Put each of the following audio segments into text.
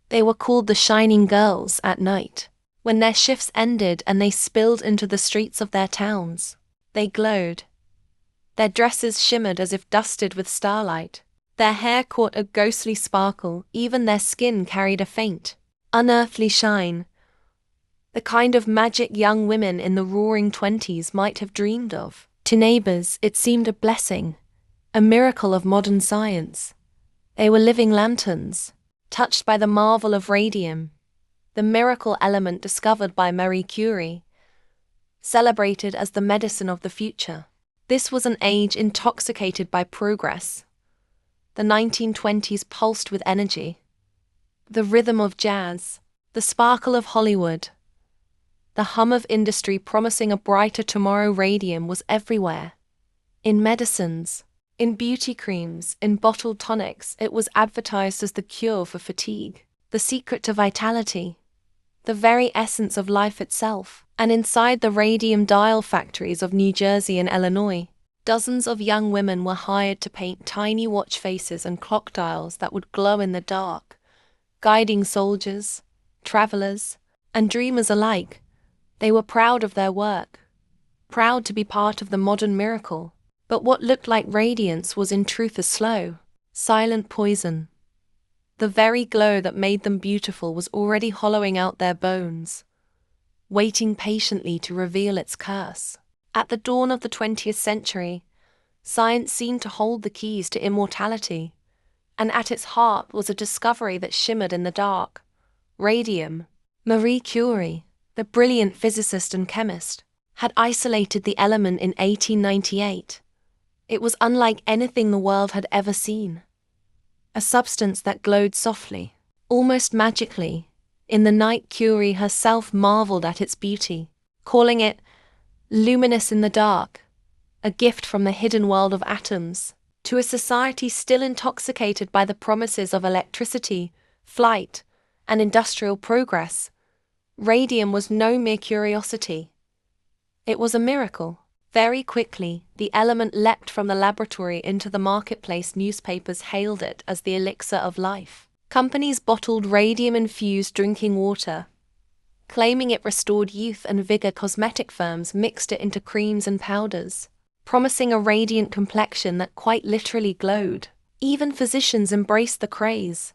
They were called the Shining Girls at night. When their shifts ended and they spilled into the streets of their towns, they glowed. Their dresses shimmered as if dusted with starlight. Their hair caught a ghostly sparkle, even their skin carried a faint, unearthly shine. The kind of magic young women in the roaring 20s might have dreamed of. To neighbors, it seemed a blessing, a miracle of modern science. They were living lanterns, touched by the marvel of radium, the miracle element discovered by Marie Curie, celebrated as the medicine of the future. This was an age intoxicated by progress. The 1920s pulsed with energy. The rhythm of jazz, the sparkle of Hollywood, the hum of industry promising a brighter tomorrow. Radium was everywhere. In medicines, in beauty creams, in bottled tonics, it was advertised as the cure for fatigue, the secret to vitality, the very essence of life itself. And inside the radium dial factories of New Jersey and Illinois, dozens of young women were hired to paint tiny watch faces and clock dials that would glow in the dark, guiding soldiers, travelers, and dreamers alike. They were proud of their work, proud to be part of the modern miracle. But what looked like radiance was in truth a slow, silent poison. The very glow that made them beautiful was already hollowing out their bones, waiting patiently to reveal its curse. At the dawn of the 20th century, science seemed to hold the keys to immortality, and at its heart was a discovery that shimmered in the dark: radium. Marie Curie, the brilliant physicist and chemist, had isolated the element in 1898. It was unlike anything the world had ever seen. A substance that glowed softly, almost magically. In the night, Curie herself marveled at its beauty, calling it luminous in the dark, a gift from the hidden world of atoms. To a society still intoxicated by the promises of electricity, flight, and industrial progress, radium was no mere curiosity. It was a miracle. Very quickly, the element leapt from the laboratory into the marketplace. Newspapers hailed it as the elixir of life. Companies bottled radium-infused drinking water, claiming it restored youth and vigor. Cosmetic firms mixed it into creams and powders, promising a radiant complexion that quite literally glowed. Even physicians embraced the craze,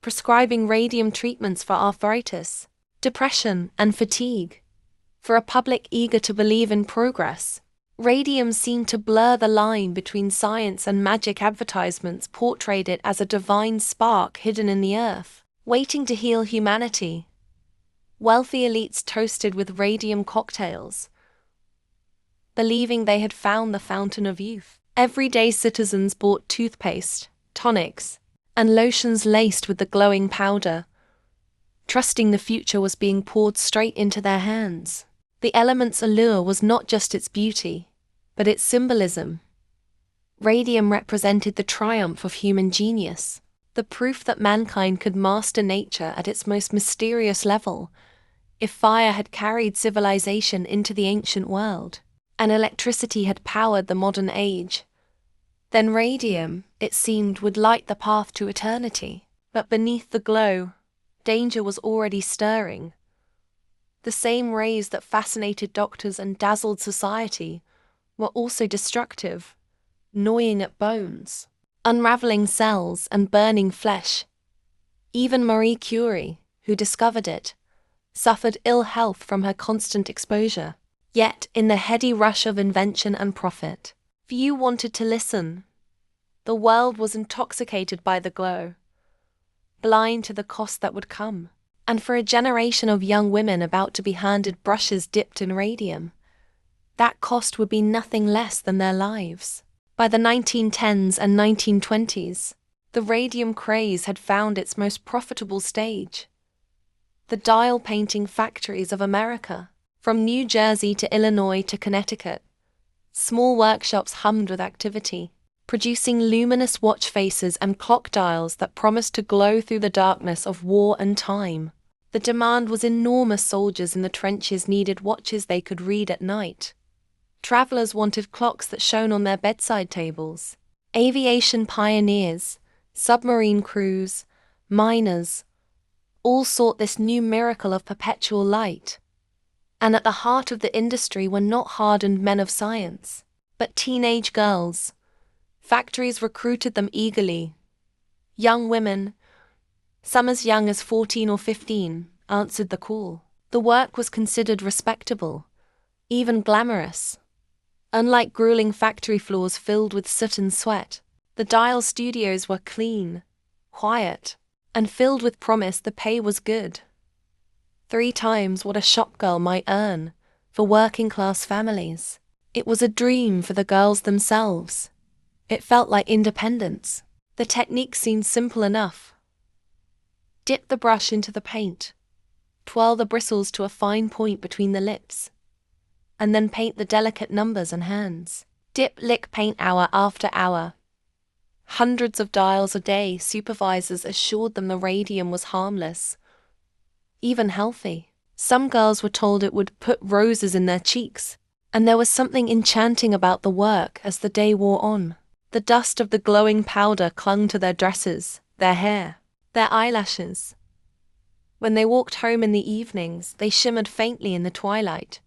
prescribing radium treatments for arthritis, depression, and fatigue. For a public eager to believe in progress, radium seemed to blur the line between science and magic. Advertisements portrayed it as a divine spark hidden in the earth, waiting to heal humanity. Wealthy elites toasted with radium cocktails, believing they had found the fountain of youth. Everyday citizens bought toothpaste, tonics, and lotions laced with the glowing powder, trusting the future was being poured straight into their hands. The element's allure was not just its beauty, but its symbolism. Radium represented the triumph of human genius, the proof that mankind could master nature at its most mysterious level. If fire had carried civilization into the ancient world, and electricity had powered the modern age, then radium, it seemed, would light the path to eternity. But beneath the glow, danger was already stirring. The same rays that fascinated doctors and dazzled society were also destructive, gnawing at bones, unraveling cells, and burning flesh. Even Marie Curie, who discovered it, suffered ill health from her constant exposure. Yet, in the heady rush of invention and profit, few wanted to listen. The world was intoxicated by the glow, blind to the cost that would come. And for a generation of young women about to be handed brushes dipped in radium, that cost would be nothing less than their lives. By the 1910s and 1920s, the radium craze had found its most profitable stage. The dial painting factories of America, from New Jersey to Illinois to Connecticut, small workshops hummed with activity, producing luminous watch faces and clock dials that promised to glow through the darkness of war and time. The demand was enormous. Soldiers in the trenches needed watches they could read at night. Travelers wanted clocks that shone on their bedside tables. Aviation pioneers, submarine crews, miners, All sought this new miracle of perpetual light. And at the heart of the industry were not hardened men of science, but teenage girls. Factories recruited them eagerly. Young women, some as young as 14 or 15, answered the call. The work was considered respectable, even glamorous. Unlike grueling factory floors filled with soot and sweat, the Dial studios were clean, quiet, and filled with promise. The pay was good. 3 times what a shop girl might earn for working-class families. It was a dream for the girls themselves. It felt like independence. The technique seemed simple enough. Dip the brush into the paint, twirl the bristles to a fine point between the lips, and then paint the delicate numbers and hands. Dip, lick, paint hour after hour. Hundreds of dials a day. Supervisors assured them the radium was harmless, even healthy. Some girls were told it would put roses in their cheeks, and there was something enchanting about the work as the day wore on. The dust of the glowing powder clung to their dresses, their hair, their eyelashes. When they walked home in the evenings, they shimmered faintly in the twilight.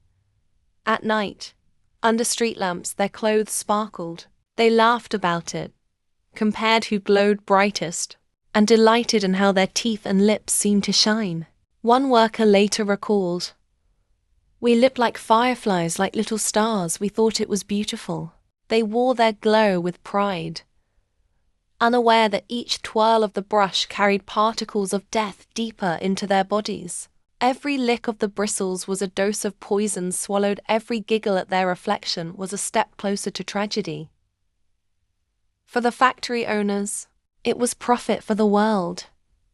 At night, under street lamps, their clothes sparkled. They laughed about it, compared who glowed brightest, and delighted in how their teeth and lips seemed to shine. One worker later recalled, "We lit like fireflies, like little stars. We thought it was beautiful." They wore their glow with pride, unaware that each twirl of the brush carried particles of death deeper into their bodies. Every lick of the bristles was a dose of poison swallowed. Every giggle at their reflection was a step closer to tragedy. For the factory owners, it was profit for the world.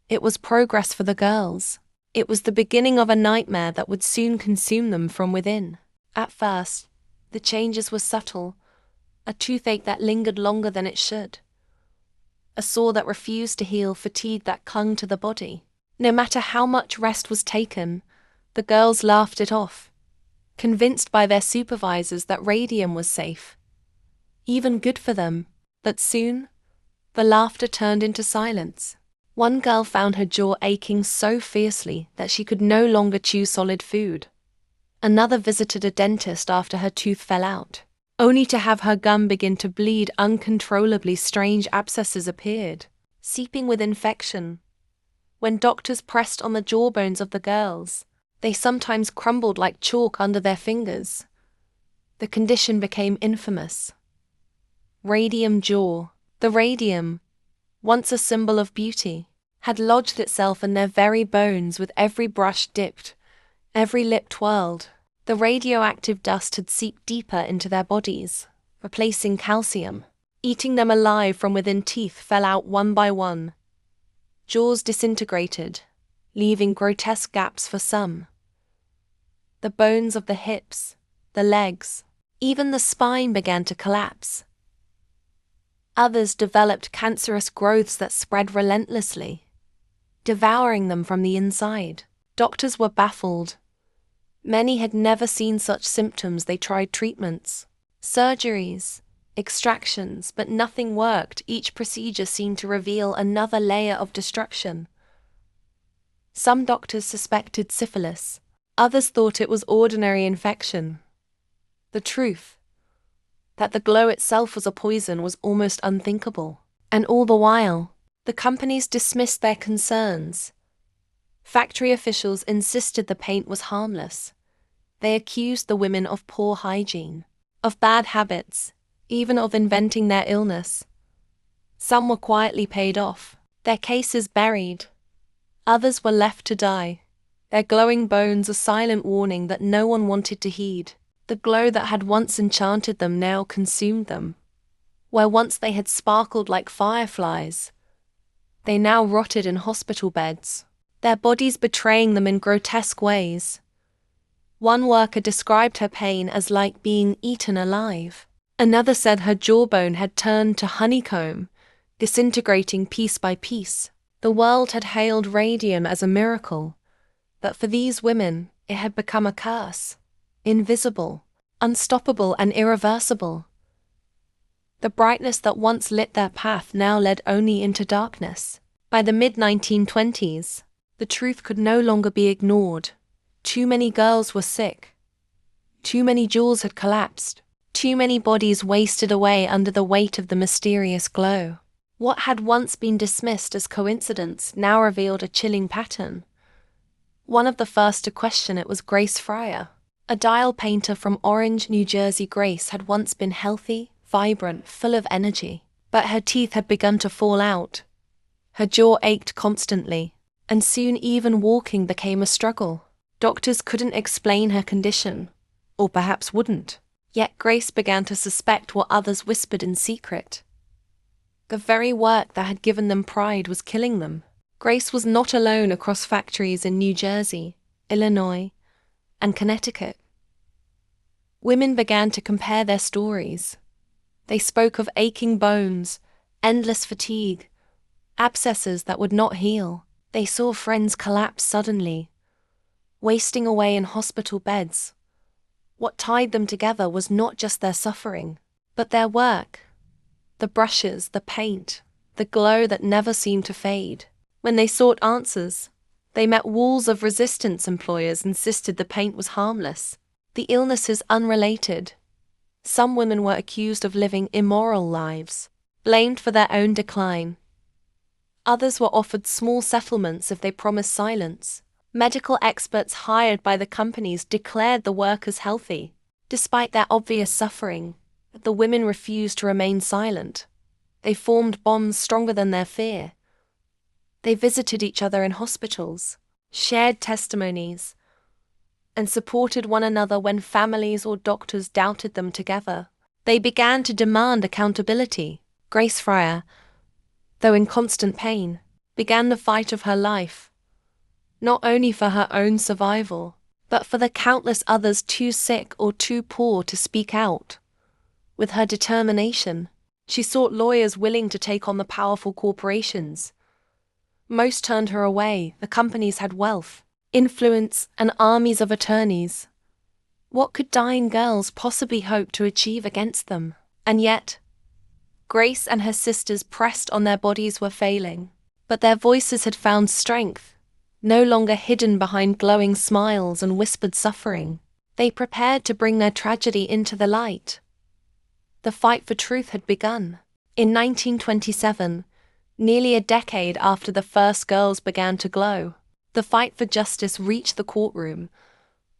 It was progress for the girls. It was the beginning of a nightmare that would soon consume them from within. At first, the changes were subtle. A toothache that lingered longer than it should. A sore that refused to heal, fatigue that clung to the body. No matter how much rest was taken, the girls laughed it off, convinced by their supervisors that radium was safe, even good for them. But soon, the laughter turned into silence. One girl found her jaw aching so fiercely that she could no longer chew solid food. Another visited a dentist after her tooth fell out, only to have her gum begin to bleed uncontrollably. Strange abscesses appeared, seeping with infection. When doctors pressed on the jawbones of the girls, they sometimes crumbled like chalk under their fingers. The condition became infamous. Radium jaw. The radium, once a symbol of beauty, had lodged itself in their very bones. With every brush dipped, every lip twirled, the radioactive dust had seeped deeper into their bodies, replacing calcium, eating them alive from within. Teeth fell out one by one. Jaws disintegrated, leaving grotesque gaps for some. The bones of the hips, the legs, even the spine began to collapse. Others developed cancerous growths that spread relentlessly, devouring them from the inside. Doctors were baffled. Many had never seen such symptoms. They tried treatments, surgeries, extractions, but nothing worked. Each procedure seemed to reveal another layer of destruction. Some doctors suspected syphilis. Others thought it was ordinary infection. The truth, that the glow itself was a poison, was almost unthinkable. And all the while, the companies dismissed their concerns. Factory officials insisted the paint was harmless. They accused the women of poor hygiene, of bad habits, even of inventing their illness. Some were quietly paid off, their cases buried. Others were left to die, their glowing bones a silent warning that no one wanted to heed. The glow that had once enchanted them now consumed them. Where once they had sparkled like fireflies, they now rotted in hospital beds, their bodies betraying them in grotesque ways. One worker described her pain as like being eaten alive. Another said her jawbone had turned to honeycomb, disintegrating piece by piece. The world had hailed radium as a miracle, but for these women it had become a curse. Invisible, unstoppable, and irreversible. The brightness that once lit their path now led only into darkness. By the mid-1920s, the The truth could no longer be ignored. Too many girls were sick. Too many jewels had collapsed. Too many bodies wasted away under the weight of the mysterious glow. What had once been dismissed as coincidence now revealed a chilling pattern. One of the first to question it was Grace Fryer. A dial painter from Orange, New Jersey. Grace had once been healthy, vibrant, full of energy. But her teeth had begun to fall out. Her jaw ached constantly, and soon even walking became a struggle. Doctors couldn't explain her condition, or perhaps wouldn't. Yet Grace began to suspect what others whispered in secret. The very work that had given them pride was killing them. Grace was not alone across factories in New Jersey, Illinois, and Connecticut. Women began to compare their stories. They spoke of aching bones, endless fatigue, abscesses that would not heal. They saw friends collapse suddenly, wasting away in hospital beds. What tied them together was not just their suffering, but their work. The brushes, the paint, the glow that never seemed to fade. When they sought answers, they met walls of resistance. Employers insisted the paint was harmless, the illnesses unrelated. Some women were accused of living immoral lives, blamed for their own decline. Others were offered small settlements if they promised silence. Medical experts hired by the companies declared the workers healthy. Despite their obvious suffering, the women refused to remain silent. They formed bonds stronger than their fear. They visited each other in hospitals, shared testimonies, and supported one another when families or doctors doubted them. Together, they began to demand accountability. Grace Fryer, though in constant pain, began the fight of her life, not only for her own survival, but for the countless others too sick or too poor to speak out. With her determination, she sought lawyers willing to take on the powerful corporations. Most turned her away. The companies had wealth, influence, and armies of attorneys. What could dying girls possibly hope to achieve against them? And yet, Grace and her sisters pressed on. Their bodies were failing, but their voices had found strength. No longer hidden behind glowing smiles and whispered suffering, they prepared to bring their tragedy into the light. The fight for truth had begun. In 1927, nearly a decade after the first girls began to glow, the fight for justice reached the courtroom,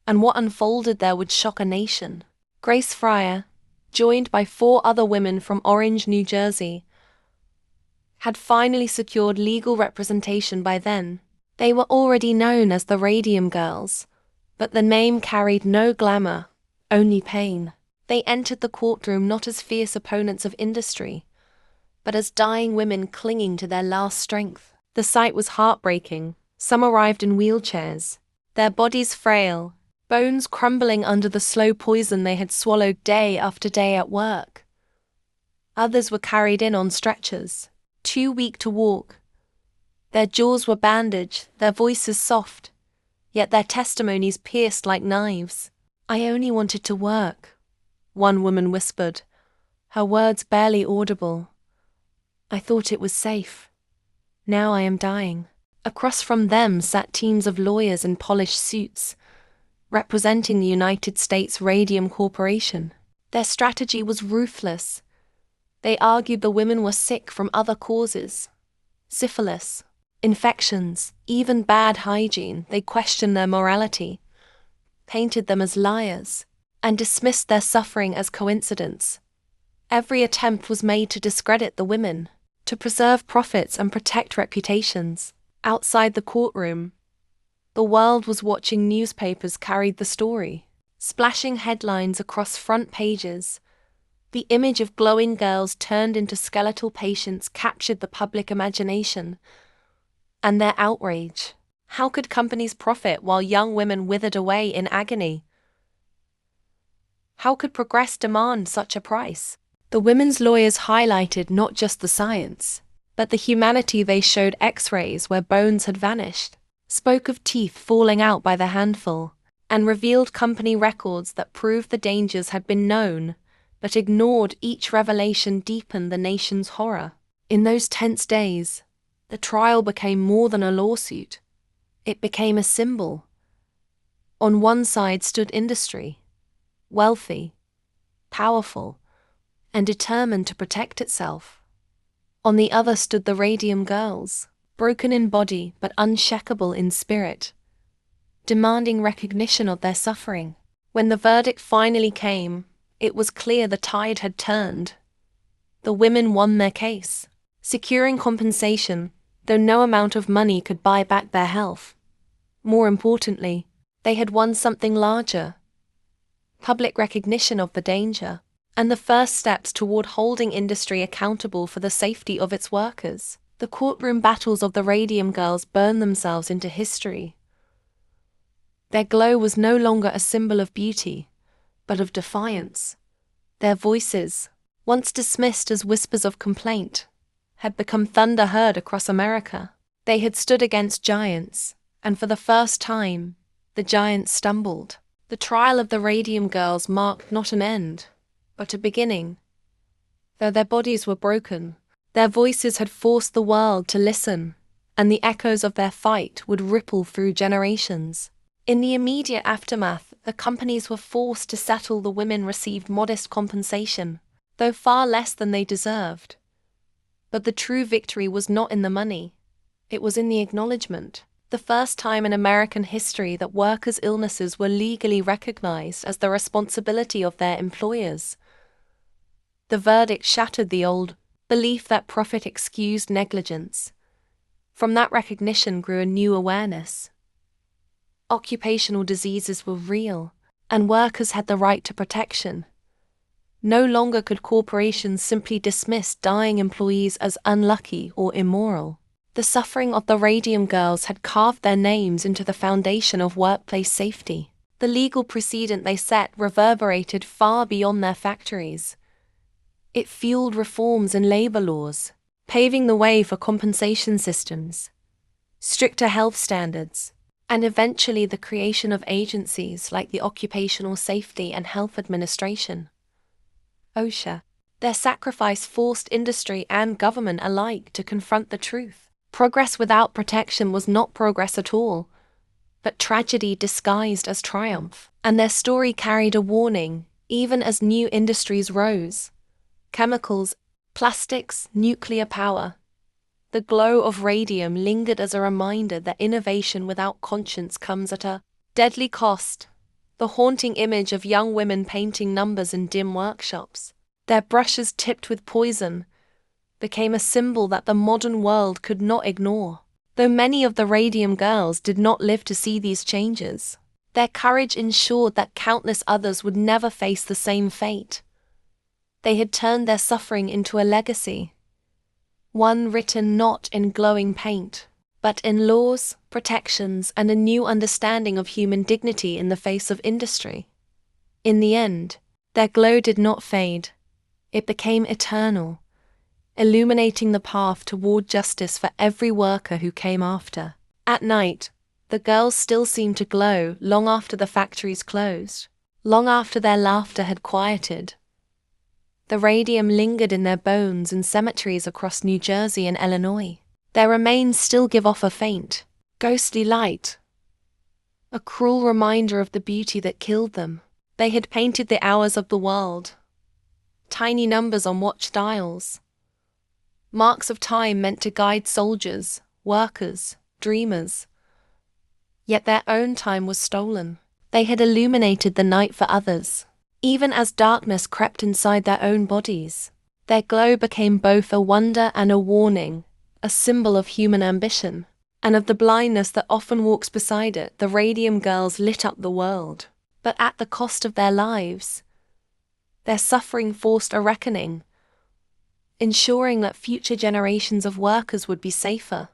and what unfolded there would shock a nation. Grace Fryer, joined by 4 other women from Orange, New Jersey, had finally secured legal representation by then. They were already known as the Radium Girls, but the name carried no glamour, only pain. They entered the courtroom not as fierce opponents of industry, but as dying women clinging to their last strength. The sight was heartbreaking. Some arrived in wheelchairs, their bodies frail, bones crumbling under the slow poison they had swallowed day after day at work. Others were carried in on stretchers, too weak to walk. Their jaws were bandaged, their voices soft, yet their testimonies pierced like knives. "I only wanted to work," one woman whispered, her words barely audible. "I thought it was safe. Now I am dying." Across from them sat teams of lawyers in polished suits, representing the United States Radium Corporation. Their strategy was ruthless. They argued the women were sick from other causes: syphilis, infections, even bad hygiene. They questioned their morality, painted them as liars, and dismissed their suffering as coincidence. Every attempt was made to discredit the women, to preserve profits and protect reputations. Outside the courtroom, the world was watching. Newspapers carried the story, splashing headlines across front pages. The image of glowing girls turned into skeletal patients captured the public imagination. And their outrage. How could companies profit while young women withered away in agony? How could progress demand such a price? The women's lawyers highlighted not just the science, but the humanity. They showed X-rays where bones had vanished, spoke of teeth falling out by the handful, and revealed company records that proved the dangers had been known, but ignored. Each revelation deepened the nation's horror. In those tense days, the trial became more than a lawsuit. It became a symbol. On one side stood industry, wealthy, powerful, and determined to protect itself. On the other stood the Radium Girls, broken in body but unshakable in spirit, demanding recognition of their suffering. When the verdict finally came, it was clear the tide had turned. The women won their case, securing compensation, though no amount of money could buy back their health. More importantly, they had won something larger: public recognition of the danger, and the first steps toward holding industry accountable for the safety of its workers. The courtroom battles of the Radium Girls burned themselves into history. Their glow was no longer a symbol of beauty, but of defiance. Their voices, once dismissed as whispers of complaint, had become thunder heard across America. They had stood against giants, and for the first time, the giants stumbled. The trial of the Radium Girls marked not an end, but a beginning. Though their bodies were broken, their voices had forced the world to listen, and the echoes of their fight would ripple through generations. In the immediate aftermath, the companies were forced to settle. The women received modest compensation, though far less than they deserved. But the true victory was not in the money. It was in the acknowledgement. The first time in American history that workers' illnesses were legally recognized as the responsibility of their employers. The verdict shattered the old belief that profit excused negligence. From that recognition grew a new awareness. Occupational diseases were real, and workers had the right to protection. No longer could corporations simply dismiss dying employees as unlucky or immoral. The suffering of the Radium Girls had carved their names into the foundation of workplace safety. The legal precedent they set reverberated far beyond their factories. It fueled reforms in labor laws, paving the way for compensation systems, stricter health standards, and eventually the creation of agencies like the Occupational Safety and Health Administration, OSHA. Their sacrifice forced industry and government alike to confront the truth. Progress without protection was not progress at all, but tragedy disguised as triumph. And their story carried a warning, even as new industries rose. Chemicals, plastics, nuclear power. The glow of radium lingered as a reminder that innovation without conscience comes at a deadly cost. The haunting image of young women painting numbers in dim workshops, their brushes tipped with poison, became a symbol that the modern world could not ignore. Though many of the Radium Girls did not live to see these changes, their courage ensured that countless others would never face the same fate. They had turned their suffering into a legacy, one written not in glowing paint, but in laws, protections, and a new understanding of human dignity in the face of industry. In the end, their glow did not fade. It became eternal, illuminating the path toward justice for every worker who came after. At night, the girls still seemed to glow long after the factories closed, long after their laughter had quieted. The radium lingered in their bones in cemeteries across New Jersey and Illinois. Their remains still give off a faint, ghostly light, a cruel reminder of the beauty that killed them. They had painted the hours of the world, tiny numbers on watch dials, marks of time meant to guide soldiers, workers, dreamers. Yet their own time was stolen. They had illuminated the night for others. Even as darkness crept inside their own bodies, their glow became both a wonder and a warning, a symbol of human ambition, and of the blindness that often walks beside it. The Radium Girls lit up the world, but at the cost of their lives. Their suffering forced a reckoning, ensuring that future generations of workers would be safer,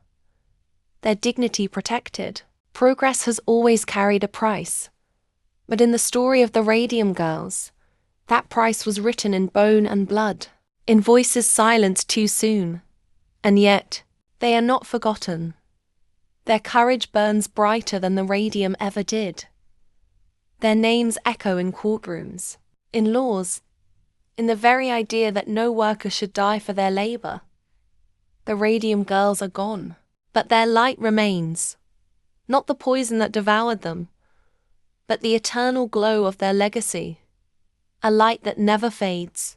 their dignity protected. Progress has always carried a price. But in the story of the Radium Girls, that price was written in bone and blood, in voices silenced too soon. And yet, they are not forgotten. Their courage burns brighter than the radium ever did. Their names echo in courtrooms, in laws, in the very idea that no worker should die for their labor. The Radium Girls are gone, but their light remains. not the poison that devoured them, but the eternal glow of their legacy, a light that never fades,